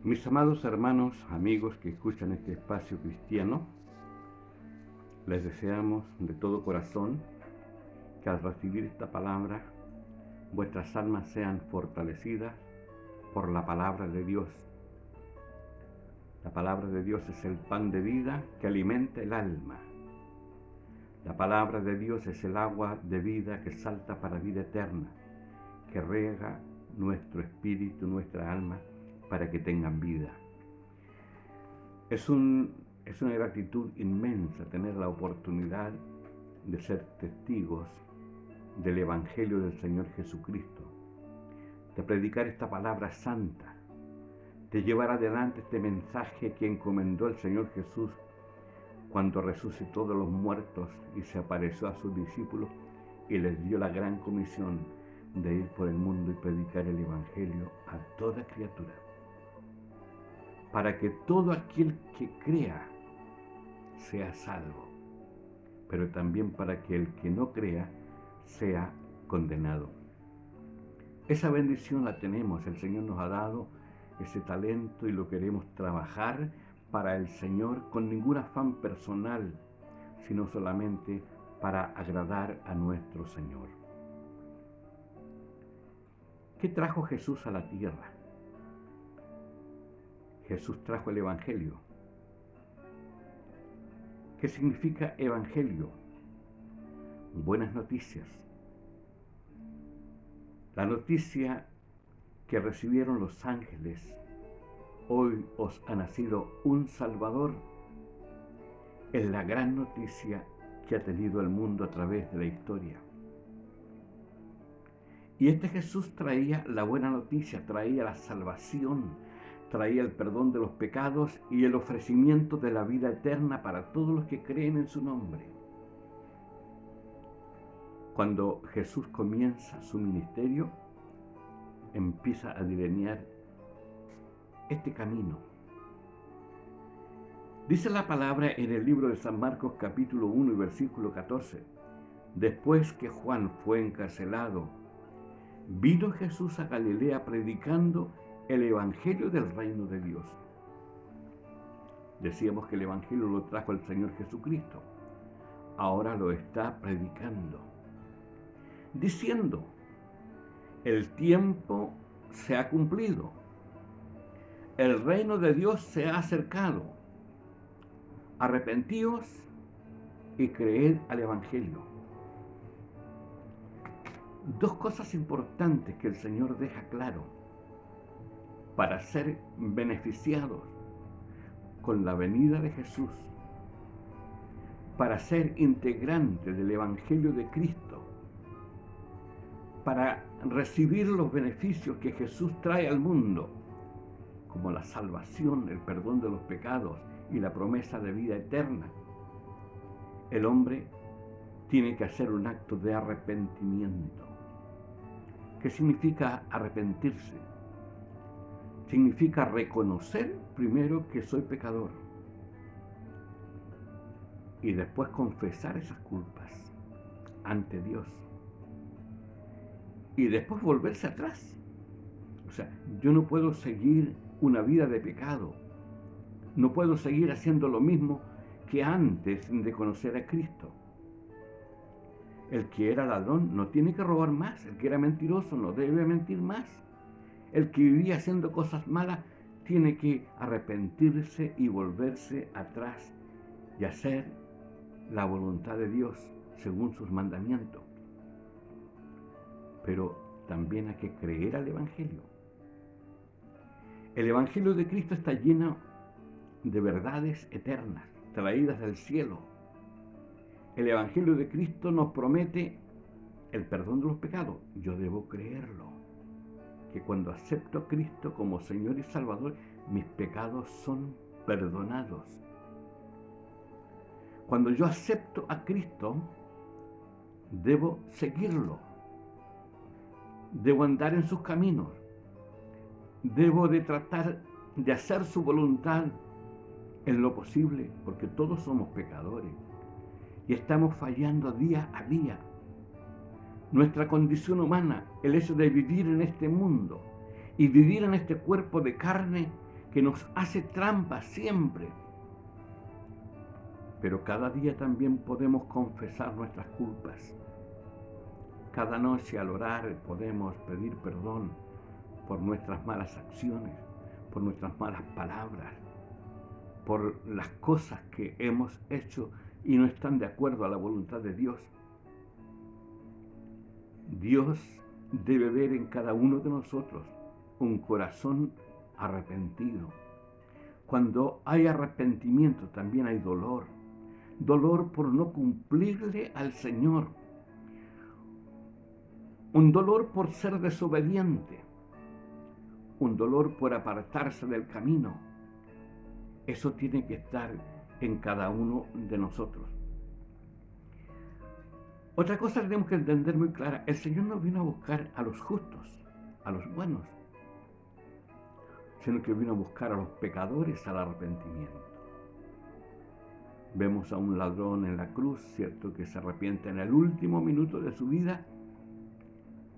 Mis amados hermanos, amigos que escuchan este espacio cristiano, les deseamos de todo corazón que al recibir esta palabra, vuestras almas sean fortalecidas por la palabra de Dios. La palabra de Dios es el pan de vida que alimenta el alma. La palabra de Dios es el agua de vida que salta para vida eterna, que riega nuestro espíritu, nuestra alma, para que tengan vida. Es una gratitud inmensa tener la oportunidad de ser testigos del Evangelio del Señor Jesucristo, de predicar esta palabra santa, de llevar adelante este mensaje que encomendó el Señor Jesús cuando resucitó de los muertos y se apareció a sus discípulos y les dio la gran comisión de ir por el mundo y predicar el Evangelio a toda criatura, para que todo aquel que crea sea salvo, pero también para que el que no crea sea condenado. Esa bendición la tenemos, el Señor nos ha dado ese talento y lo queremos trabajar para el Señor con ningún afán personal, sino solamente para agradar a nuestro Señor. ¿Qué trajo Jesús a la tierra? Jesús trajo el Evangelio. ¿Qué significa Evangelio? Buenas noticias. La noticia que recibieron los ángeles: hoy os ha nacido un Salvador, es la gran noticia que ha tenido el mundo a través de la historia. Y este Jesús traía la buena noticia, traía la salvación, traía el perdón de los pecados y el ofrecimiento de la vida eterna para todos los que creen en su nombre. Cuando Jesús comienza su ministerio, empieza a delinear este camino. Dice la palabra en el libro de San Marcos capítulo 1 y versículo 14: después que Juan fue encarcelado, vino Jesús a Galilea predicando el Evangelio del reino de Dios. Decíamos que el Evangelio lo trajo el Señor Jesucristo. Ahora lo está predicando, diciendo: el tiempo se ha cumplido, el reino de Dios se ha acercado, arrepentíos y creed al Evangelio. Dos cosas importantes que el Señor deja claro para ser beneficiados con la venida de Jesús, para ser integrantes del Evangelio de Cristo, para recibir los beneficios que Jesús trae al mundo, como la salvación, el perdón de los pecados y la promesa de vida eterna. El hombre tiene que hacer un acto de arrepentimiento. ¿Qué significa arrepentirse? Significa reconocer primero que soy pecador y después confesar esas culpas ante Dios y después volverse atrás. O sea, yo no puedo seguir una vida de pecado, no puedo seguir haciendo lo mismo que antes de conocer a Cristo. El que era ladrón no tiene que robar más, el que era mentiroso no debe mentir más. El que vivía haciendo cosas malas tiene que arrepentirse y volverse atrás y hacer la voluntad de Dios según sus mandamientos. Pero también hay que creer al Evangelio. El Evangelio de Cristo está lleno de verdades eternas, traídas del cielo. El Evangelio de Cristo nos promete el perdón de los pecados. Yo debo creerlo, que cuando acepto a Cristo como Señor y Salvador, mis pecados son perdonados. Cuando yo acepto a Cristo, debo seguirlo, debo andar en sus caminos, debo de tratar de hacer su voluntad en lo posible, porque todos somos pecadores y estamos fallando día a día. Nuestra condición humana, el hecho de vivir en este mundo y vivir en este cuerpo de carne, que nos hace trampa siempre. Pero cada día también podemos confesar nuestras culpas. Cada noche al orar podemos pedir perdón por nuestras malas acciones, por nuestras malas palabras, por las cosas que hemos hecho y no están de acuerdo a la voluntad de Dios. Dios debe ver en cada uno de nosotros un corazón arrepentido. Cuando hay arrepentimiento también hay dolor. Dolor por no cumplirle al Señor. Un dolor por ser desobediente. Un dolor por apartarse del camino. Eso tiene que estar en cada uno de nosotros. Otra cosa que tenemos que entender muy clara, el Señor no vino a buscar a los justos, a los buenos, sino que vino a buscar a los pecadores al arrepentimiento. Vemos a un ladrón en la cruz, cierto, que se arrepiente en el último minuto de su vida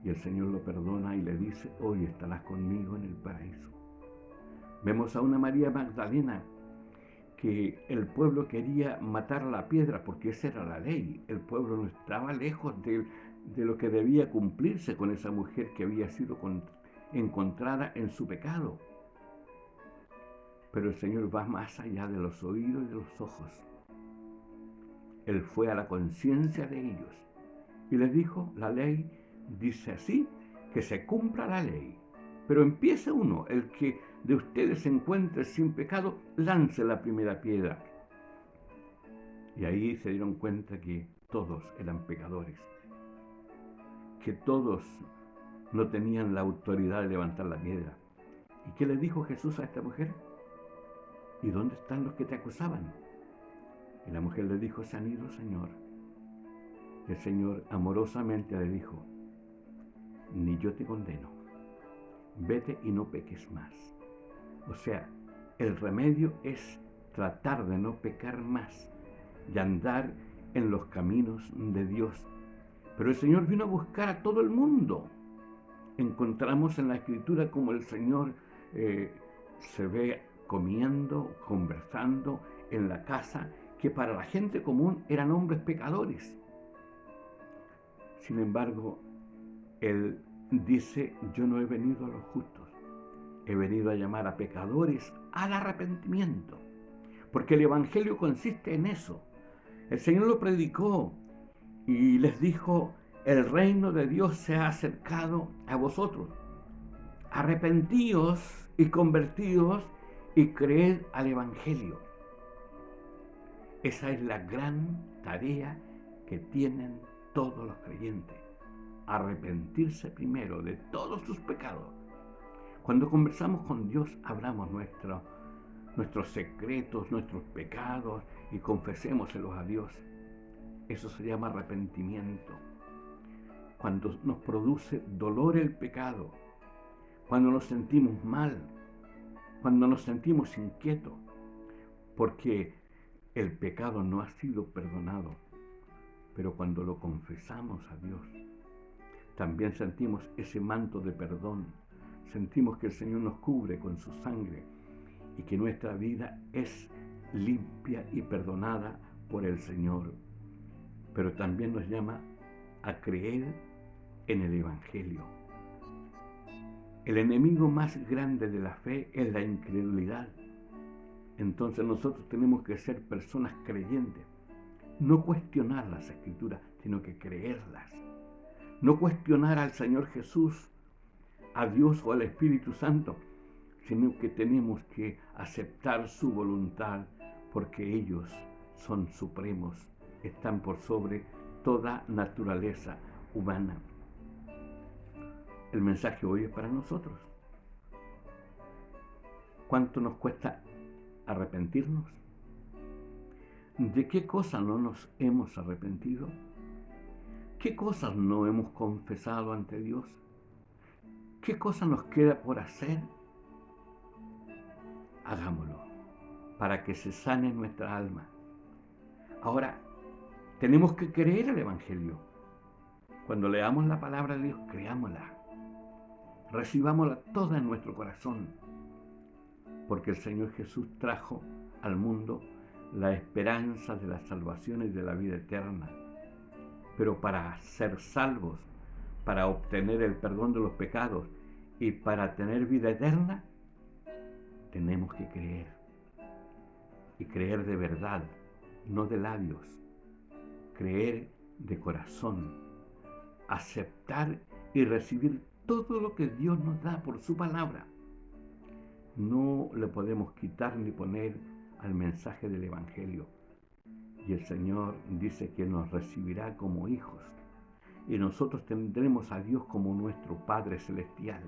y el Señor lo perdona y le dice, hoy estarás conmigo en el paraíso. Vemos a una María Magdalena que el pueblo quería matar a la piedra porque esa era la ley. El pueblo no estaba lejos de lo que debía cumplirse con esa mujer que había sido encontrada en su pecado. Pero el Señor va más allá de los oídos y de los ojos. Él fue a la conciencia de ellos y les dijo, la ley dice así, que se cumpla la ley. Pero empieza uno, el que de ustedes se encuentre sin pecado, lance la primera piedra. Y ahí se dieron cuenta que todos eran pecadores, que todos no tenían la autoridad de levantar la piedra. ¿Y qué le dijo Jesús a esta mujer? ¿Y dónde están los que te acusaban? Y la mujer le dijo, se han ido, Señor. El Señor amorosamente le dijo, ni yo te condeno, vete y no peques más. O sea, el remedio es tratar de no pecar más, de andar en los caminos de Dios. Pero el Señor vino a buscar a todo el mundo. Encontramos en la Escritura como el Señor se ve comiendo, conversando en la casa, que para la gente común eran hombres pecadores. Sin embargo, Él dice, yo no he venido a los justos, he venido a llamar a pecadores al arrepentimiento, porque el Evangelio consiste en eso. El Señor lo predicó y les dijo, el reino de Dios se ha acercado a vosotros. Arrepentíos y convertíos y creed al Evangelio. Esa es la gran tarea que tienen todos los creyentes. Arrepentirse primero de todos sus pecados. Cuando conversamos con Dios, hablamos nuestros secretos, nuestros pecados y confesémoselos a Dios. Eso se llama arrepentimiento. Cuando nos produce dolor el pecado, cuando nos sentimos mal, cuando nos sentimos inquietos, porque el pecado no ha sido perdonado. Pero cuando lo confesamos a Dios, también sentimos ese manto de perdón. Sentimos que el Señor nos cubre con su sangre y que nuestra vida es limpia y perdonada por el Señor. Pero también nos llama a creer en el Evangelio. El enemigo más grande de la fe es la incredulidad. Entonces nosotros tenemos que ser personas creyentes. No cuestionar las Escrituras, sino que creerlas. No cuestionar al Señor Jesús, a Dios o al Espíritu Santo, sino que tenemos que aceptar su voluntad, porque ellos son supremos, están por sobre toda naturaleza humana. El mensaje hoy es para nosotros. ¿Cuánto nos cuesta arrepentirnos? ¿De qué cosas no nos hemos arrepentido? ¿Qué cosas no hemos confesado ante Dios? ¿Qué cosa nos queda por hacer? Hagámoslo para que se sane nuestra alma. Ahora, tenemos que creer el Evangelio. Cuando leamos la palabra de Dios, creámosla. Recibámosla toda en nuestro corazón. porque el Señor Jesús trajo al mundo la esperanza de la salvación y de la vida eterna. Pero para ser salvos, para obtener el perdón de los pecados y para tener vida eterna, tenemos que creer. Y creer de verdad, no de labios. Creer de corazón. Aceptar y recibir todo lo que Dios nos da por su palabra. No le podemos quitar ni poner al mensaje del Evangelio. Y el Señor dice que nos recibirá como hijos. Y nosotros tendremos a Dios como nuestro Padre Celestial.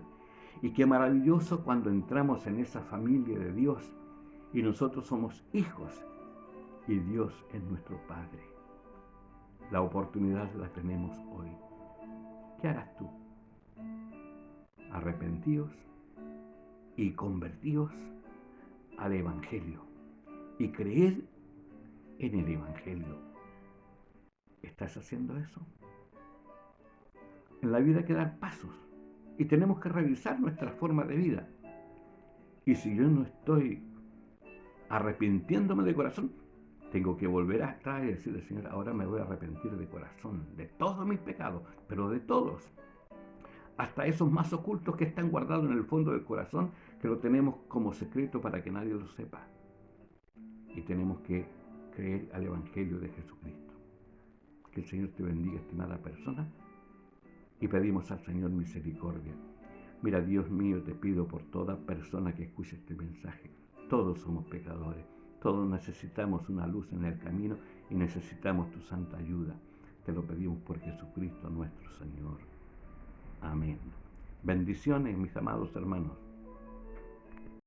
Y qué maravilloso cuando entramos en esa familia de Dios y nosotros somos hijos y Dios es nuestro Padre. La oportunidad la tenemos hoy. ¿Qué harás tú? Arrepentíos y convertíos al Evangelio y creed en el Evangelio. ¿Estás haciendo eso? En la vida hay que dar pasos y tenemos que revisar nuestra forma de vida. Y si yo no estoy arrepintiéndome de corazón, tengo que volver atrás y decirle, Señor, ahora me voy a arrepentir de corazón, de todos mis pecados, pero de todos. Hasta esos más ocultos que están guardados en el fondo del corazón, que lo tenemos como secreto para que nadie lo sepa. Y tenemos que creer al Evangelio de Jesucristo. Que el Señor te bendiga, estimada persona, y pedimos al Señor misericordia. Mira, Dios mío, te pido por toda persona que escuche este mensaje. Todos somos pecadores, todos necesitamos una luz en el camino y necesitamos tu santa ayuda. Te lo pedimos por Jesucristo nuestro Señor. Amén. Bendiciones, mis amados hermanos.